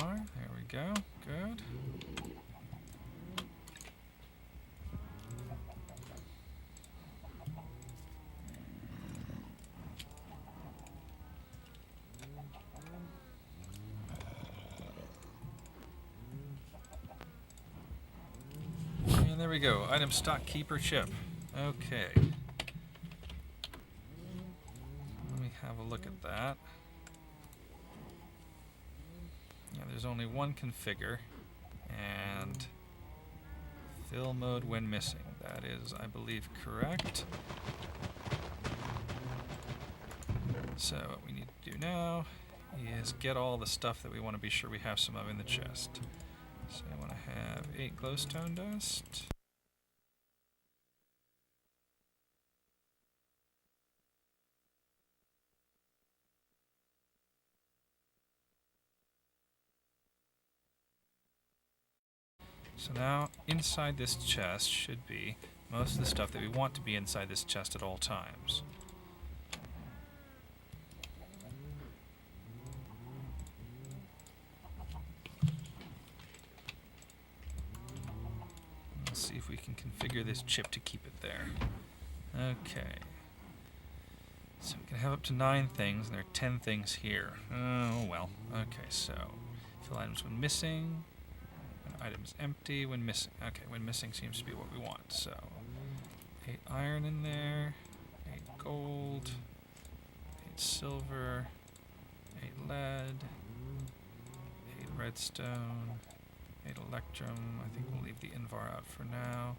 are. There we go. Good. And there we go. Item Stockkeeper chip. Okay. Let me have a look at that. Yeah, there's only one configure, and fill mode when missing. That is, I believe, correct. So what we need to do now is get all the stuff that we want to be sure we have some of in the chest. So I want to have 8 glowstone dust. So now, inside this chest should be most of the stuff that we want to be inside this chest at all times. Let's see if we can configure this chip to keep it there. Okay. So we can have up to 9 things, and there are 10 things here. Oh well. Okay, so fill items when missing. Items empty when missing. Okay, when missing seems to be what we want. So 8 iron in there, 8 gold, 8 silver, 8 lead, 8 redstone, 8 electrum. I think we'll leave the invar out for now.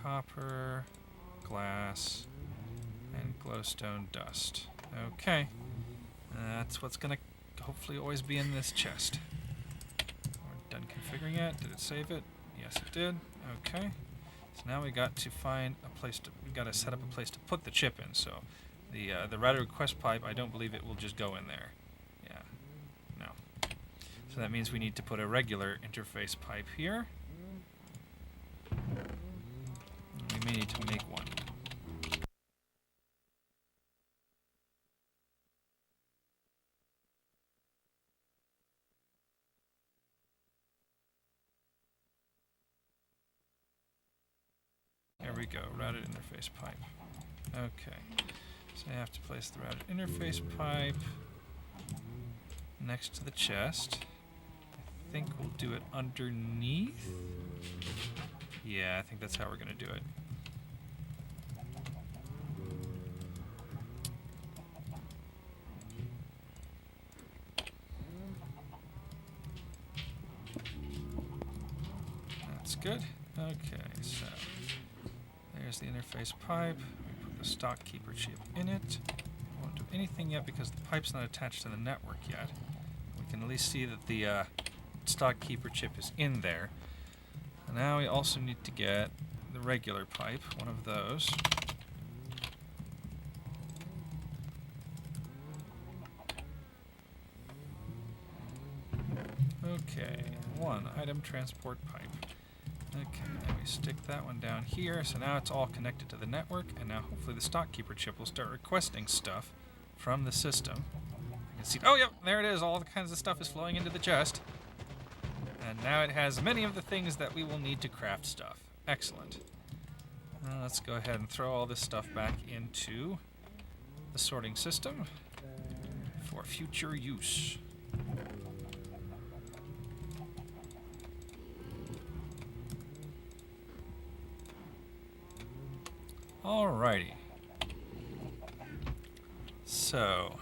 Copper, glass, and glowstone dust. Okay, that's what's gonna hopefully always be in this chest. Done configuring it. Did it save it? Yes, it did. Okay. So now we got to find a place to. We got to set up a place to put the chip in. So the router request pipe. I don't believe it will just go in there. Yeah. No. So that means we need to put a regular interface pipe here. And we may need to make one. There we go, routed interface pipe. Okay, so I have to place the routed interface pipe next to the chest. I think we'll do it underneath. Yeah, I think that's how we're going to do it. That's good. Okay, so there's the interface pipe. We put the Stockkeeper chip in it. We won't do anything yet because the pipe's not attached to the network yet. We can at least see that the Stockkeeper chip is in there. And now we also need to get the regular pipe, one of those. Okay, 1 item transport pipe. Okay, then we stick that one down here, so now it's all connected to the network, and now hopefully the Stockkeeper chip will start requesting stuff from the system. You can see, oh yep, there it is, all the kinds of stuff is flowing into the chest. And now it has many of the things that we will need to craft stuff. Excellent. Let's go ahead and throw all this stuff back into the sorting system for future use. Alrighty. So,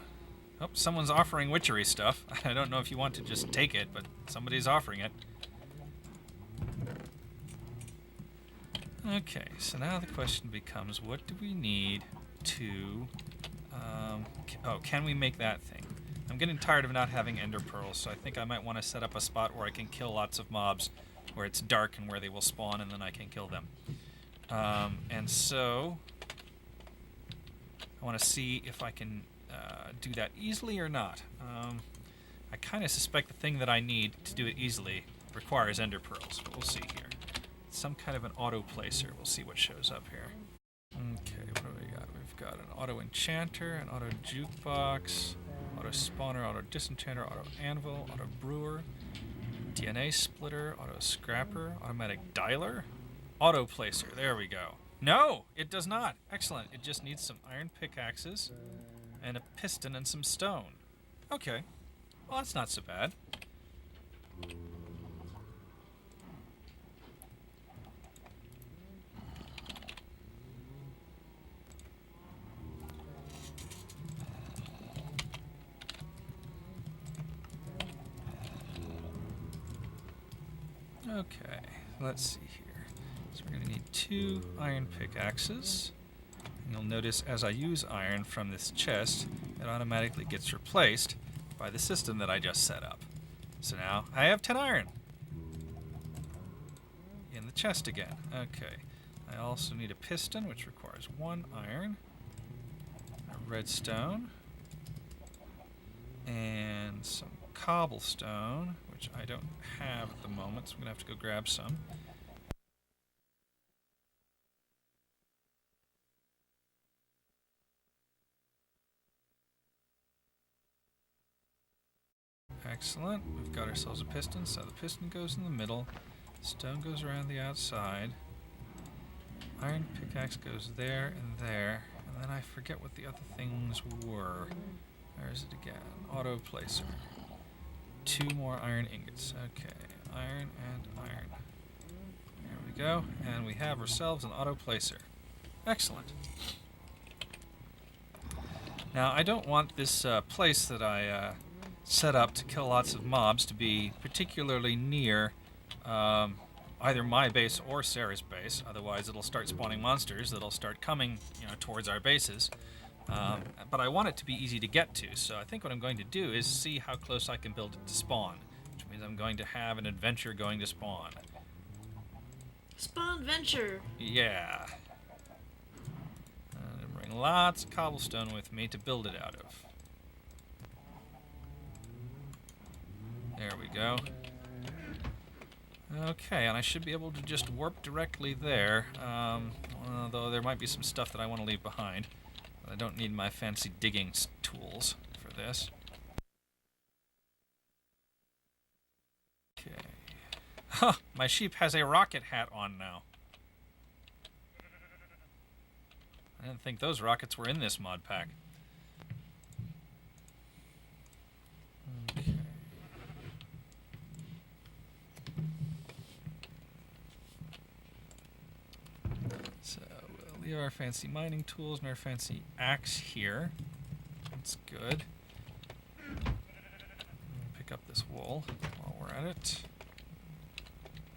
oh, someone's offering Witchery stuff. I don't know if you want to just take it, but somebody's offering it. Okay, so now the question becomes, what do we need to... can we make that thing? I'm getting tired of not having ender pearls, so I think I might want to set up a spot where I can kill lots of mobs, where it's dark and where they will spawn, and then I can kill them. And so I want to see if I can do that easily or not. I kind of suspect the thing that I need to do it easily requires ender pearls, but we'll see here. Some kind of an auto placer. We'll see what shows up here. Okay, what do we got? We've got an auto enchanter, an auto jukebox, auto spawner, auto disenchanter, auto anvil, auto brewer, DNA splitter, auto scrapper, automatic dialer, auto placer. There we go. No, it does not. Excellent. It just needs some iron pickaxes and a piston and some stone. Okay. Well, that's not so bad. Okay, let's see here. So we're going to need 2 iron pickaxes. And you'll notice as I use iron from this chest, it automatically gets replaced by the system that I just set up. So now I have 10 iron in the chest again. Okay, I also need a piston, which requires 1 iron, a redstone, and some cobblestone, which I don't have at the moment, so I'm going to have to go grab some. Excellent. We've got ourselves a piston, so the piston goes in the middle, stone goes around the outside, iron pickaxe goes there and there, and then I forget what the other things were. There's it again. Auto placer. 2 more iron ingots. Okay, iron and iron. There we go, and we have ourselves an auto placer. Excellent. Now, I don't want this place that I set up to kill lots of mobs to be particularly near either my base or Sarah's base. Otherwise, it'll start spawning monsters that'll start coming, towards our bases. But I want it to be easy to get to, so I think what I'm going to do is see how close I can build it to spawn, which means I'm going to have an adventure going to spawn. Spawnventure! Yeah. I'm going to bring lots of cobblestone with me to build it out of. There we go. Okay, and I should be able to just warp directly there, although there might be some stuff that I want to leave behind. I don't need my fancy digging tools for this. Okay. Huh, my sheep has a rocket hat on now. I didn't think those rockets were in this mod pack. Okay. So we'll leave our fancy mining tools and our fancy axe here. That's good. Pick up this wool while we're at it.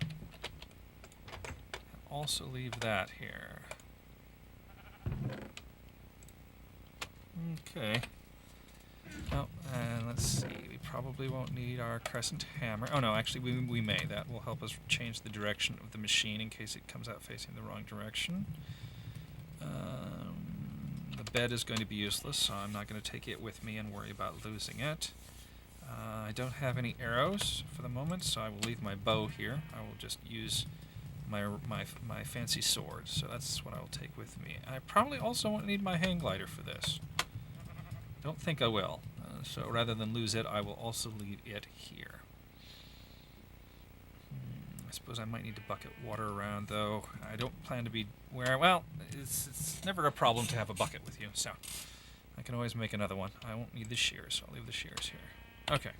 And also leave that here. Okay. Oh, and let's see. We probably won't need our crescent hammer. Oh no, actually we may. That will help us change the direction of the machine in case it comes out facing the wrong direction. The bed is going to be useless, so I'm not going to take it with me and worry about losing it. I don't have any arrows for the moment, so I will leave my bow here. I will just use my fancy sword, so that's what I will take with me. I probably also won't need my hang glider for this. Don't think I will. So rather than lose it, I will also leave it here. I suppose I might need to bucket water around, though. I don't plan to be well, it's never a problem to have a bucket with you, so I can always make another one. I won't need the shears, so I'll leave the shears here. Okay.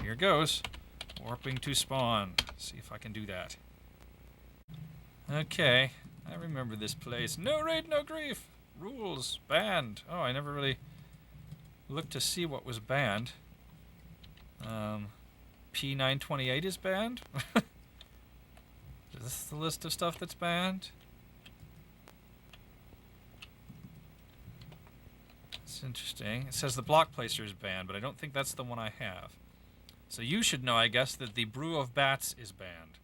Here goes. Warping to spawn. See if I can do that. Okay. I remember this place. No raid, no grief. Rules. Banned. Oh, I never really looked to see what was banned. P928 is banned? Is this the list of stuff that's banned? It's interesting. It says the block placer is banned, but I don't think that's the one I have. So you should know, I guess, that the brew of bats is banned.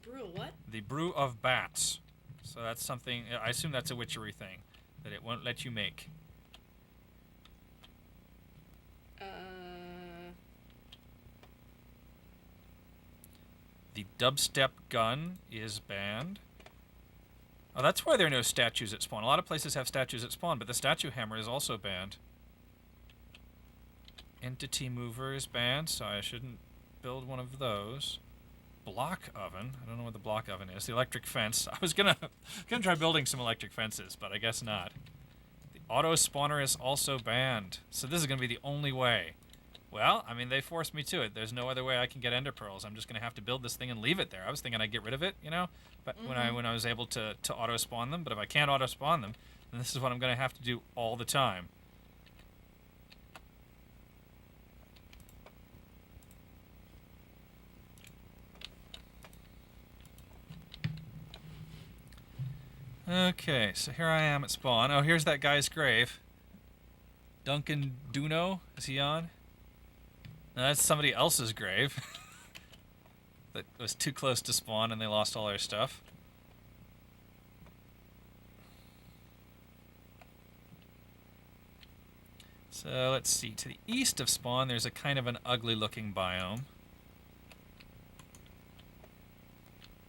Brew of what? The brew of bats. So that's something, I assume that's a witchery thing, that it won't let you make. The dubstep gun is banned. Oh, that's why there are no statues at spawn. A lot of places have statues at spawn, but the statue hammer is also banned. Entity mover is banned, so I shouldn't build one of those. Block oven. I don't know what the block oven is. The electric fence. I was gonna try building some electric fences, but I guess not. The auto spawner is also banned, so this is gonna be the only way. Well, I mean, they forced me to it. There's no other way I can get ender pearls. I'm just gonna have to build this thing and leave it there. I was thinking I'd get rid of it, you know, but when I was able to auto spawn them. But if I can't auto spawn them, then this is what I'm gonna have to do all the time. Okay, so here I am at spawn. Oh, here's that guy's grave. Duncan Duno, is he on? No, that's somebody else's grave. That was too close to spawn and they lost all their stuff. So let's see, to the east of spawn there's a kind of an ugly looking biome.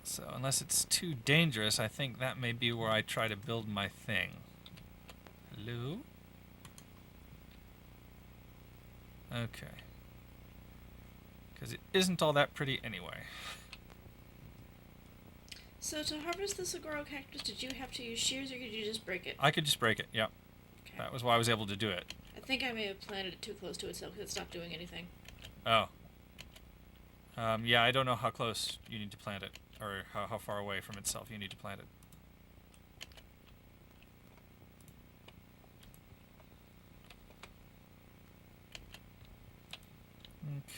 So unless it's too dangerous, I think that may be where I try to build my thing. Hello? Okay. Because it isn't all that pretty anyway. So to harvest the saguaro cactus, did you have to use shears or could you just break it? I could just break it, yep. Okay. That was why I was able to do it. I think I may have planted it too close to itself because it's not doing anything. Oh. Yeah, I don't know how close you need to plant it, or how far away from itself you need to plant it.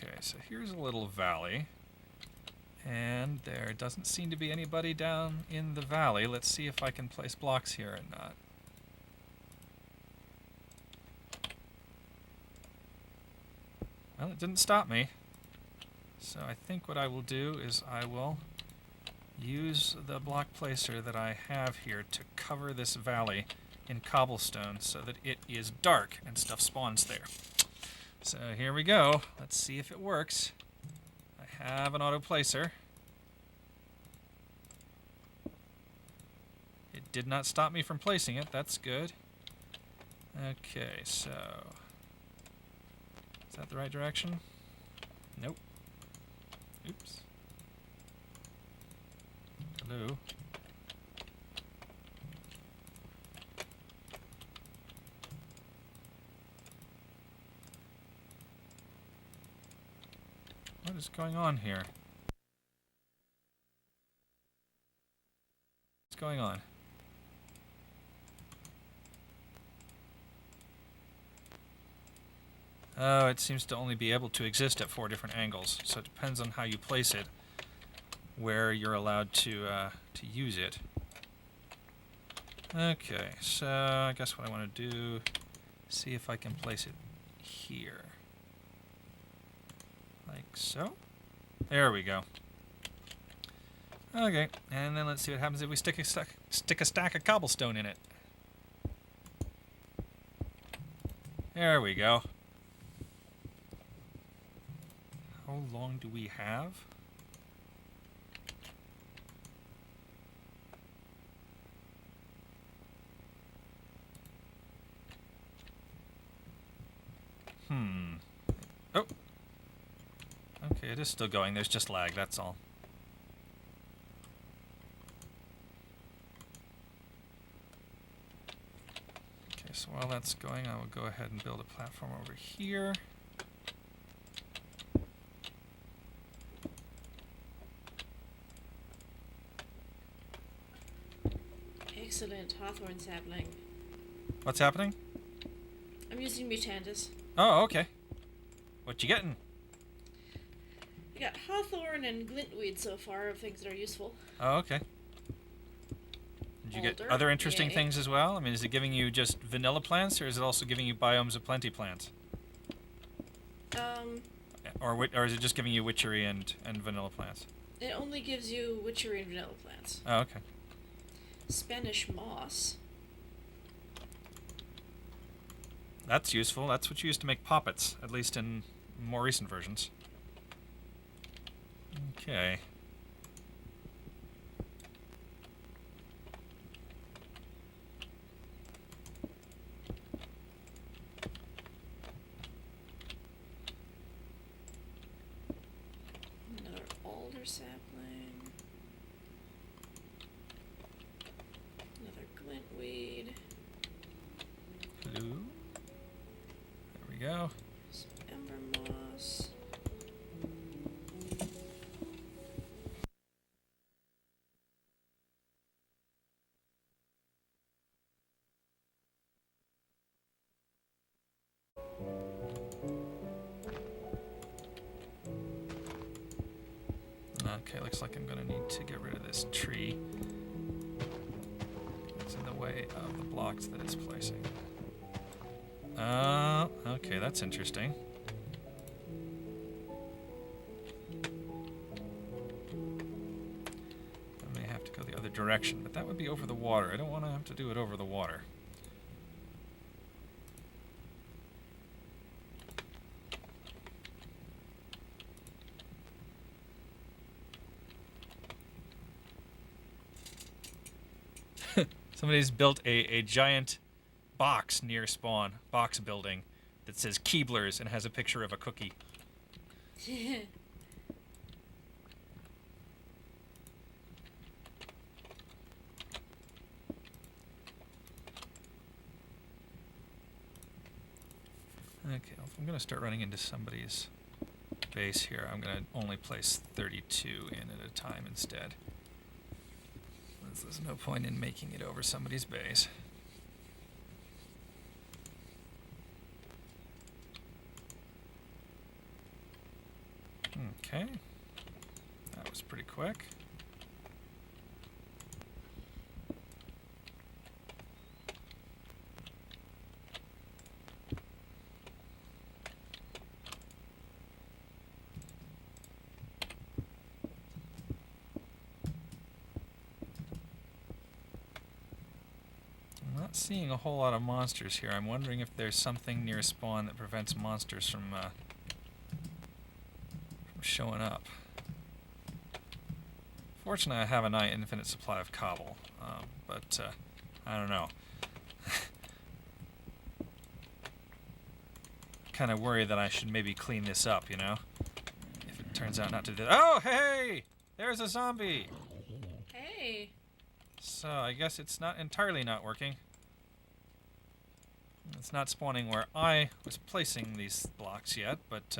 Okay, so here's a little valley, and there doesn't seem to be anybody down in the valley. Let's see if I can place blocks here or not. Well, it didn't stop me. So I think what I will do is I will use the block placer that I have here to cover this valley in cobblestone so that it is dark and stuff spawns there. So here we go. Let's see if it works. I have an auto placer. It did not stop me from placing it. That's good. Okay, so is that the right direction? Nope. Oops. Hello. What is going on here? What's going on? Oh, it seems to only be able to exist at 4 different angles, so it depends on how you place it, where you're allowed to use it. Okay, so I guess what I want to do, see if I can place it here. Like so. There we go. Okay, and then let's see what happens if we stick a stack of cobblestone in it. There we go. How long do we have? Oh. Okay, it is still going. There's just lag, that's all. Okay, so while that's going, I will go ahead and build a platform over here. Excellent hawthorn sapling. What's happening? I'm using Mutandis. Oh, okay. What you getting? I got hawthorn and glintweed so far of things that are useful. Oh, okay. Did you get other interesting things as well? I mean, is it giving you just vanilla plants, or is it also giving you biomes of plenty plants? Or is it just giving you witchery and vanilla plants? It only gives you witchery and vanilla plants. Oh, okay. Spanish moss. That's useful. That's what you use to make poppets, at least in more recent versions. Okay. sapling. Another glintweed. Hello. There we go. Some ember moss. Okay, looks like I'm going to need to get rid of this tree. It's in the way of the blocks that it's placing. Okay, that's interesting. I may have to go the other direction, but that would be over the water. I don't want to have to do it over the water. Somebody's built a giant box near spawn, box building, that says Keeblers and has a picture of a cookie. Okay, well, if I'm going to start running into somebody's base here, I'm going to only place 32 in at a time instead. There's no point in making it over somebody's base. Okay. That was pretty quick. I'm not seeing a whole lot of monsters here. I'm wondering if there's something near spawn that prevents monsters from showing up. Fortunately, I have a nigh infinite supply of cobble, but I don't know. Kind of worry that I should maybe clean this up, you know? If it turns out not to do that. Oh, hey! There's a zombie! Hey! So, I guess it's not entirely not working. It's not spawning where I was placing these blocks yet, but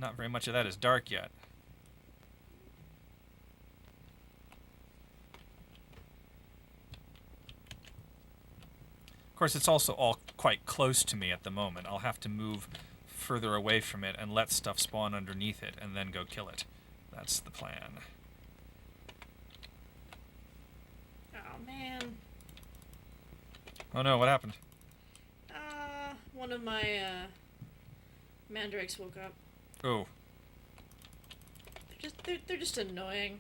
not very much of that is dark yet. Of course, it's also all quite close to me at the moment. I'll have to move further away from it and let stuff spawn underneath it and then go kill it. That's the plan. Oh, man. Oh no, what happened? One of my, mandrakes woke up. Oh. They're just annoying.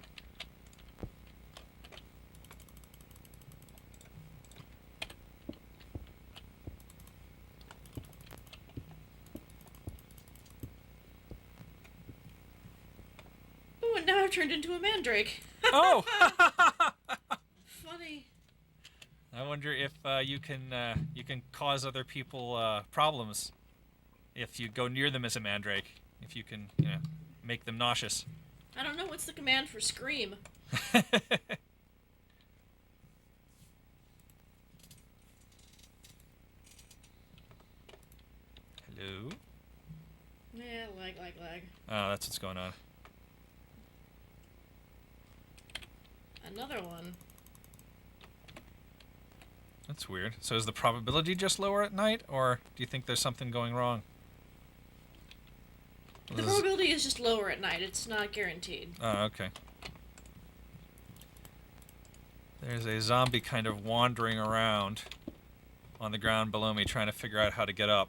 Oh, and now I've turned into a mandrake. Oh! Funny. I wonder if you can cause other people problems if you go near them as a mandrake. If you can, make them nauseous. I don't know, what's the command for scream? Hello? Yeah, lag. Oh, that's what's going on. Another one. That's weird. So is the probability just lower at night, or do you think there's something going wrong? The probability is just lower at night. It's not guaranteed. Oh, okay. There's a zombie kind of wandering around on the ground below me trying to figure out how to get up.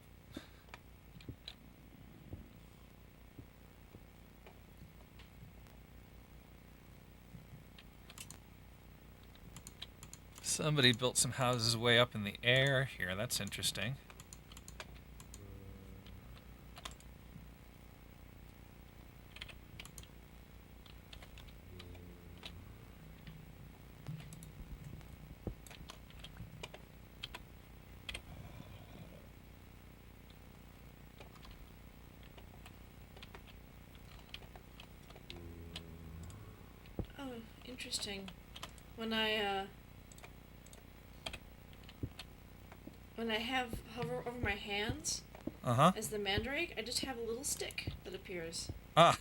Somebody built some houses way up in the air here. That's interesting. Interesting. When I hover over my hands as the mandrake, I just have a little stick that appears. Ah.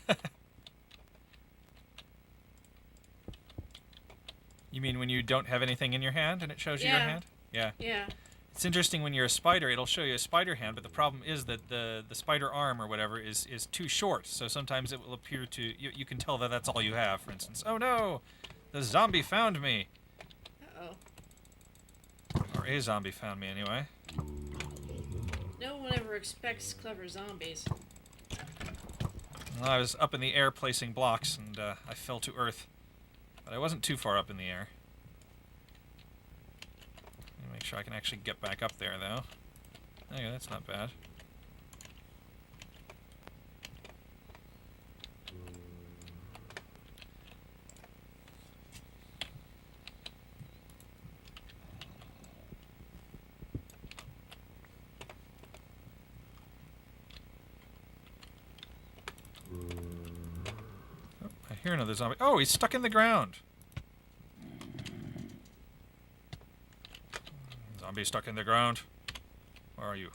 You mean when you don't have anything in your hand and it shows you your hand? Yeah. Yeah. It's interesting when you're a spider, it'll show you a spider hand, but the problem is that the spider arm or whatever is too short, so sometimes it will appear to... You can tell that that's all you have, for instance. Oh no! The zombie found me! Uh-oh. Or a zombie found me, anyway. No one ever expects clever zombies. Well, I was up in the air placing blocks, and I fell to earth. But I wasn't too far up in the air. Let me make sure I can actually get back up there, though. Okay, that's not bad. Oh, I hear another zombie. Oh, he's stuck in the ground! Zombie stuck in the ground. Where are you?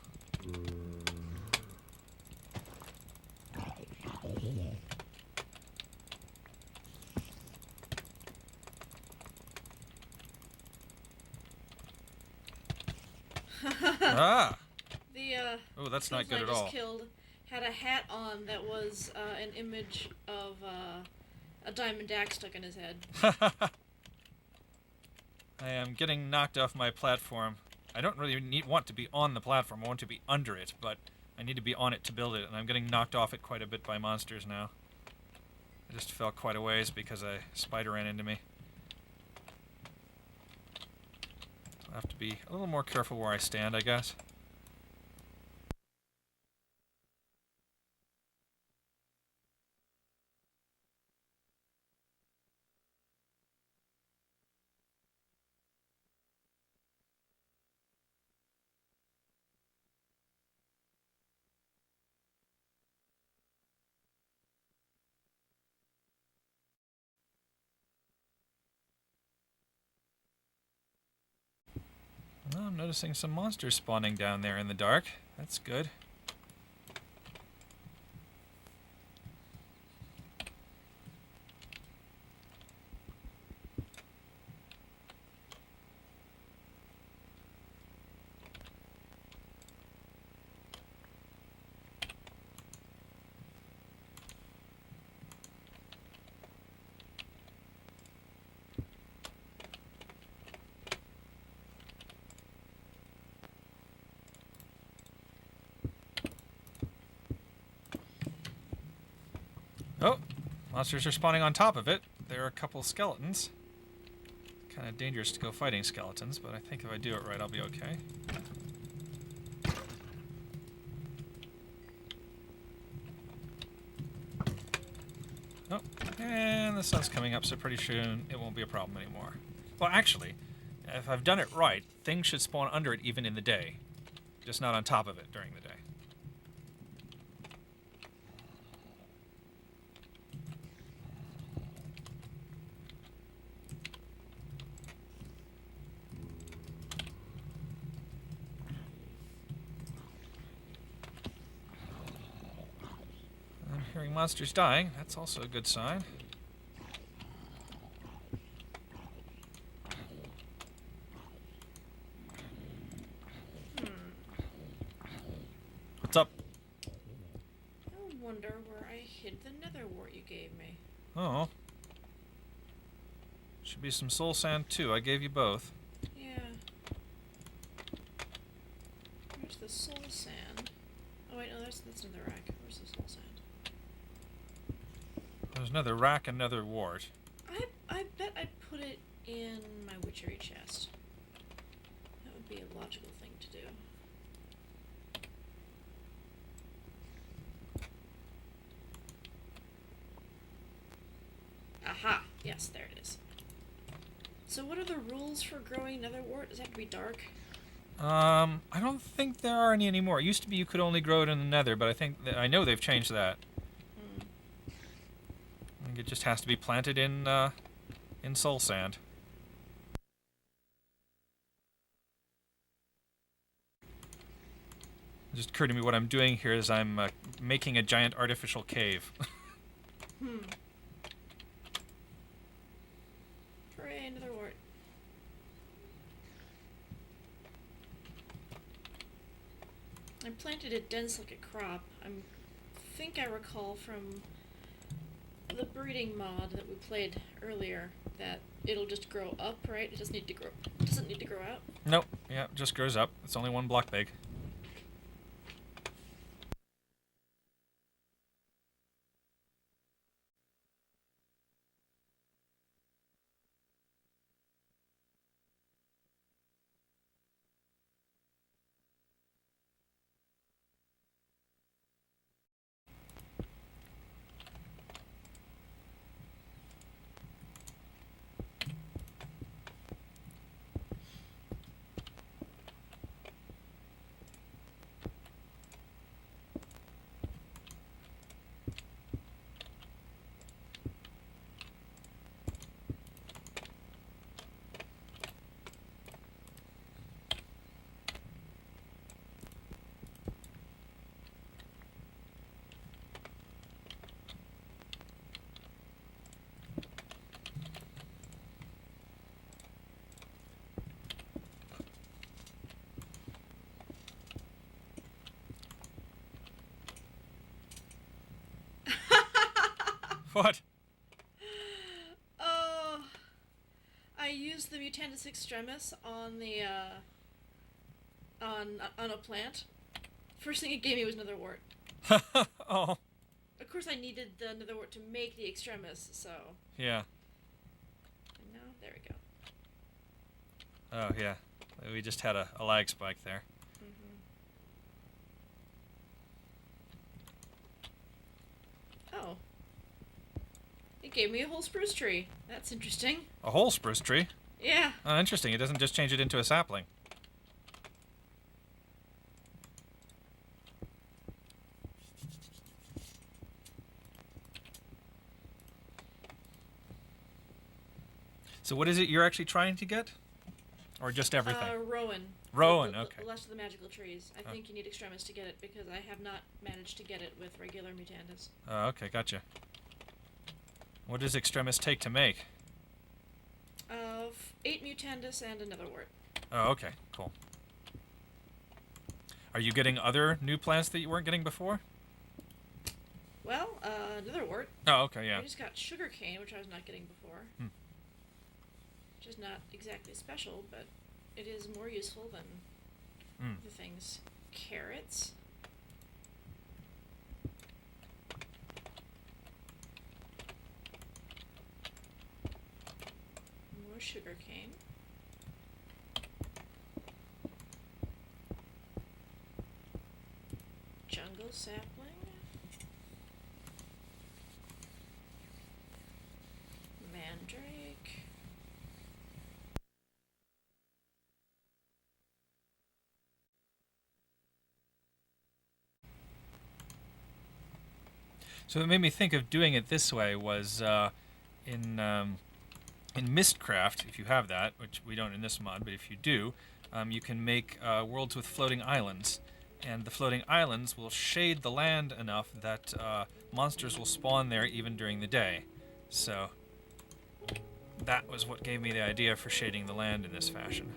Ah! Oh, that's not good at all. I just killed had a hat on that was an image of a diamond axe stuck in his head. I am getting knocked off my platform. I don't really want to be on the platform. I want to be under it, but I need to be on it to build it, and I'm getting knocked off it quite a bit by monsters now. I just fell quite a ways because a spider ran into me. So I have to be a little more careful where I stand, I guess. Well, I'm noticing some monsters spawning down there in the dark. That's good. Oh, monsters are spawning on top of it. There are a couple skeletons. Kind of dangerous to go fighting skeletons, but I think if I do it right, I'll be okay. Oh, and the sun's coming up, so pretty soon it won't be a problem anymore. Well, actually, if I've done it right, things should spawn under it even in the day, just not on top of it during the day. I'm hearing monsters dying. That's also a good sign. What's up? I wonder where I hid the nether wart you gave me. Oh. Should be some soul sand too. I gave you both. Yeah. Where's the soul sand? Oh wait, no, that's another rack. Where's the soul sand? There's another rack, another wart. I bet I'd put it in my witchery chest. That would be a logical thing to do. Aha! Yes, there it is. So what are the rules for growing nether wart? Does it have to be dark? I don't think there are any anymore. It used to be you could only grow it in the nether, but I know they've changed that. I think it just has to be planted in in soul sand. It just occurred to me what I'm doing here is I'm making a giant artificial cave. Hooray, another wart. I planted it dense like a crop. I think I recall from the breeding mod that we played earlier that it'll just grow up, right? It doesn't need to grow. Doesn't need to grow out. Nope. Yeah, it just grows up. It's only 1 block big. What? Oh, I used the Mutandis extremis on the on a plant. First thing it gave me was another wart. Oh. Of course, I needed the another wart to make the extremis, so. Yeah. No, there we go. Oh, yeah. We just had a lag spike there. Oh. It gave me a whole spruce tree. That's interesting. A whole spruce tree? Yeah. Oh, interesting. It doesn't just change it into a sapling. So what is it you're actually trying to get? Or just everything? Rowan. Rowan, The okay. last of the magical trees. I think you need extremis to get it because I have not managed to get it with regular Mutandis. Oh, okay, gotcha. What does extremis take to make? 8 Mutandis and another wart. Oh, okay, cool. Are you getting other new plants that you weren't getting before? Well, another wart. Oh, okay, yeah. I just got sugarcane, which I was not getting before. Which is not exactly special, but it is more useful than the things. Carrots. More sugarcane. Jungle sapling. Mandrake. So it made me think of doing it this way was in Mistcraft, if you have that, which we don't in this mod, but if you do, you can make worlds with floating islands. And the floating islands will shade the land enough that monsters will spawn there even during the day. So that was what gave me the idea for shading the land in this fashion.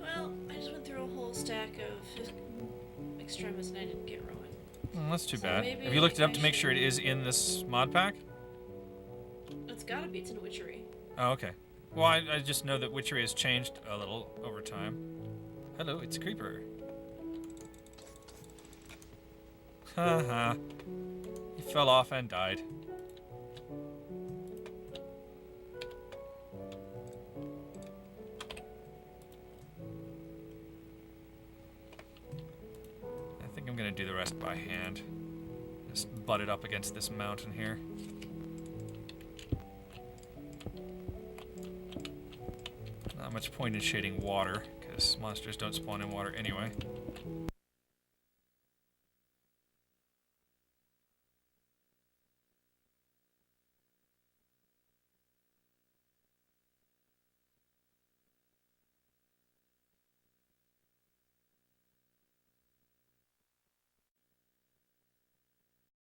Well, I just went through a whole stack of extremis and I didn't get Rowan. Well, that's too So bad. maybe Have you looked it up I to make sure it is in this mod pack? It's gotta be. It's in Witchery. Oh, okay. Well, I just know that Witchery has changed a little over time. Hello, it's a creeper. Haha. He fell off and died. I think I'm gonna do the rest by hand. Just butt it up against this mountain here. Not much point in shading water, because monsters don't spawn in water anyway.